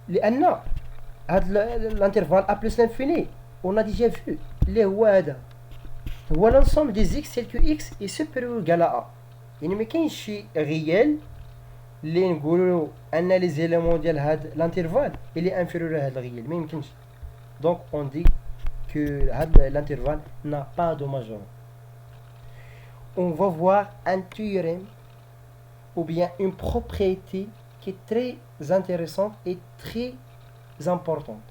لان هذا الانترفال ا بلس l'infini on a déjà vu اللي هو هذا هو l'ensemble des x tel que x est supérieur ou égal à a. يعني ما كاينش شي غيال اللي نقولوا ان لي زيليمون ديال هاد الانترفال اللي انفيريور لهاد الغيال ما يمكنش. دونك اون دي كو هاد الانترفال n'a pas de majorant. On va voir un théorème ou bien une propriété qui est très intéressante et très importante.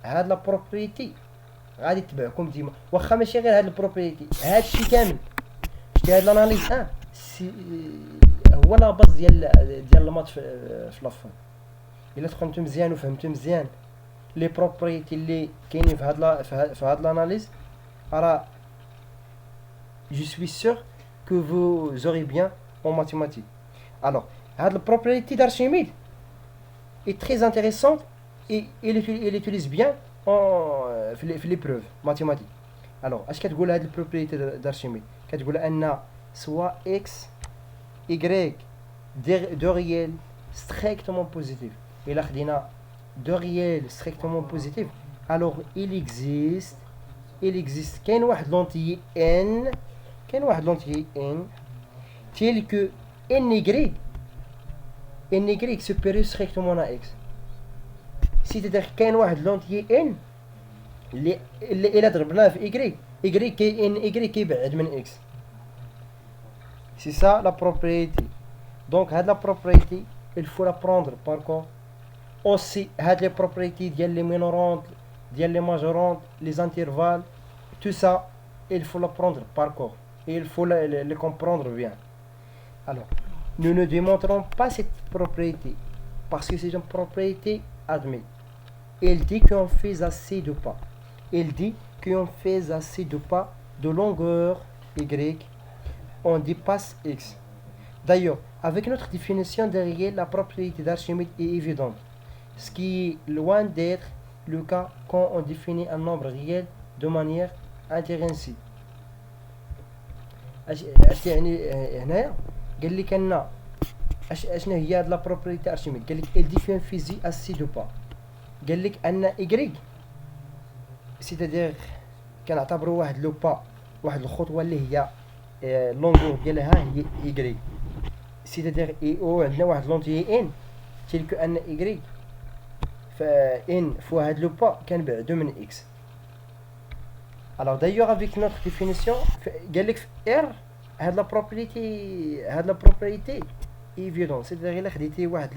هاد لا بروبريتي غادي تبعكم ديما واخا ماشي غير هاد البروبريتي هاد الشيء كامل شتي هاد الاناليز هو لا باز ديال الماتش في لافون. الا تقنتو مزيان وفهمتو مزيان لي بروبريتي اللي كاينين في هاد الاناليز راه je suis sûr que vous aurez bien en mathématiques. Alors هاد البروبريتي d'Archimede est très intéressante et il utilise bien في les preuves mathématiques. alors اش كتقول هاد البروبريتي d'Archimede كتقول ان soit x y deux réels strictement positifs. إلا خدينا deux réels strictement positifs alors il existe كاين واحد لونتيي n tel que ny supérieur strictement à x. c'est-à-dire كاين واحد لونتيي n اللي الا ضربناه في y كيبعد من x. c'est ça la propriété. donc هاد la propriété il faut la prendre par contre aussi هاد les propriétés ديال les minorantes ديال les majorantes les intervalles tout ça il faut la prendre par corps et il faut les comprendre bien. alors nous ne démontrons pas cette propriété parce que c'est une propriété admise. il dit qu'on fait assez de pas de longueur y on dépasse x. d'ailleurs avec notre définition derrière la propriété d'Archimede est évidente, ce qui est loin d'être le cas quand on définit un nombre réel de manière intrinsèque. اش يعني هنايا قال لك ان اشنا هي هاد لا بروبريتي ارشيميد قال لك il définit فيزي assez de pas. قال لك ان y c'est-à-dire كنعتبروا واحد لو با واحد الخطوه اللي هي لونغور ديالها هي y c'est-à-dire او عندنا واحد لونتي ان تيل كو ان y فان فوا هاد لو با كنبعدو من x. alors d'ailleurs avec notre définition قال لك r هاد لا بروبريتي évident c'est-à-dire الا خديتي واحد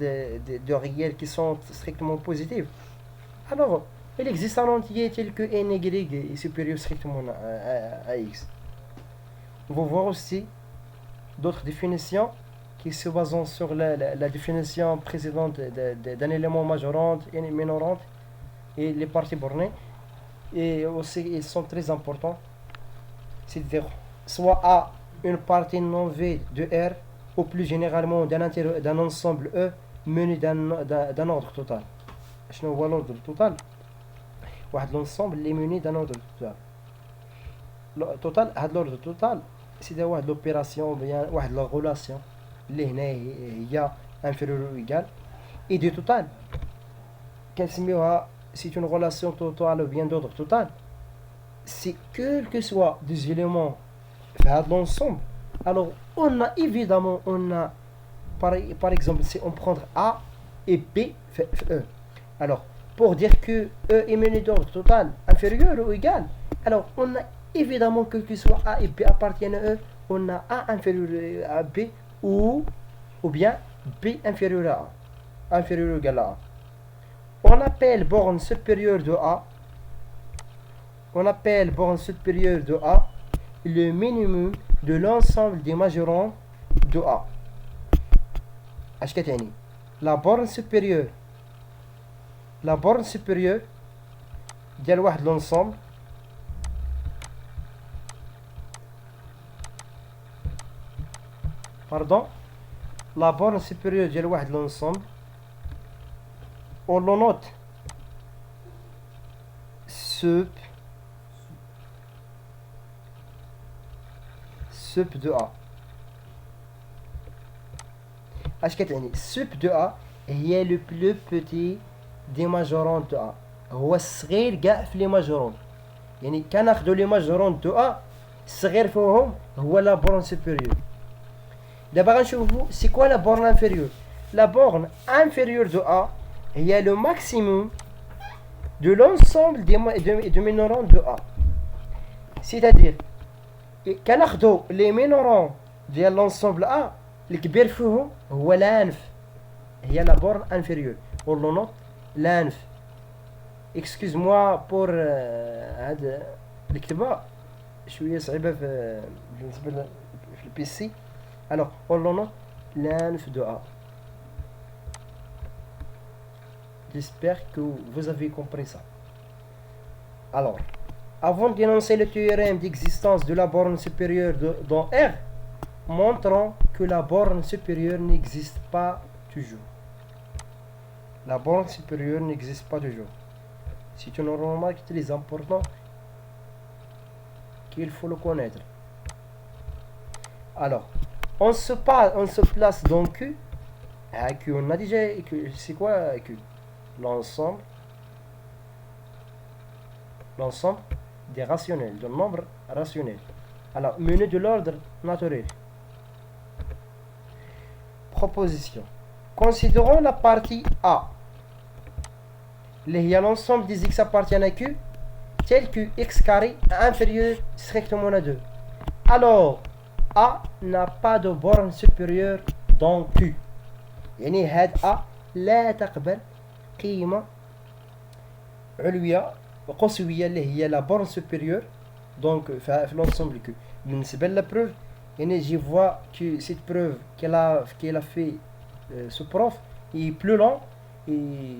دو réels qui sont strictement positifs alors il existe un entier tel que ny est supérieur strictement à x. on va voir aussi d'autres définitions qui se basent sur la définition précédente d'un élément majorant et minorant et les parties bornées. Et aussi ils sont très importants, c'est-à-dire soit A une partie non vide de R ou plus généralement d'un ensemble E muni d'un ordre total. شنو هو l'ordre total؟ واحد l'ensemble اللي مuni d'un ordre total. total هاد l'ordre total c'est واحد l'opération bien واحد la relation اللي هنا هي inférieur ou égal et du total كنسميوها c'est une relation totale ou bien d'ordre total. c'est quel que soit des éléments dans l'ensemble. alors on a évidemment par exemple si on prend A et B fait E. alors pour dire que E est muni d'ordre total inférieur ou égal, alors on a évidemment que soit A et B appartiennent à E, on a A inférieur à B ou bien B inférieur à A inférieur ou égal à A. on appelle borne supérieure de A le minimum de l'ensemble des majorants de A. اش كتعني la borne supérieure ديال واحد l'ensemble la borne supérieure ديال واحد l'ensemble on le note sup de A. اش كتعني sup de A هي le plus petit دي ماجورون دو ا هو الصغير كاع في لي ماجورون يعني كناخدو لي ماجورون دو ا الصغير فيهم هو لا بورن سوبيريور دابا غنشوفو سي كوا لا بورن انفيريور لا بورن انفيريور دو ا هي لو ماكسيموم de l'ensemble des ménorons de A. C'est-à-dire, كناخدو لي مينورون ديال l'ensemble A الكبير فيهم هو الانف هي لا بورن انفيريور ولو نوت الانف اكسكوز موا بور هاد الكتابه شويه صعيبه بالنسبه في البي سي alors ولو نوت الانف دو A. J'espère que vous avez compris ça. Alors, avant d'énoncer le théorème d'existence de la borne supérieure dans R, montrons que la borne supérieure n'existe pas toujours. La borne supérieure n'existe pas toujours. C'est une remarque très importante qu'il faut le connaître. Alors, on se place dans Q. Q, on a déjà Q. C'est quoi Q? L'ensemble des rationnels, de nombres rationnels. Alors, menu de l'ordre naturel. Proposition. Considérons la partie A. Il y a l'ensemble des x appartiennent à Q, tel que x carré inférieur strictement à 2. Alors, A n'a pas de borne supérieure dans Q. يعني هاد A لا تقبل قيمة علوية قصوية اللي هي لا بورن سوبيريور دونك في لونسومبل كو بالنسبة لا بروف يعني جي فوا كو سيت بروف qu'elle a fait ce prof est plus long et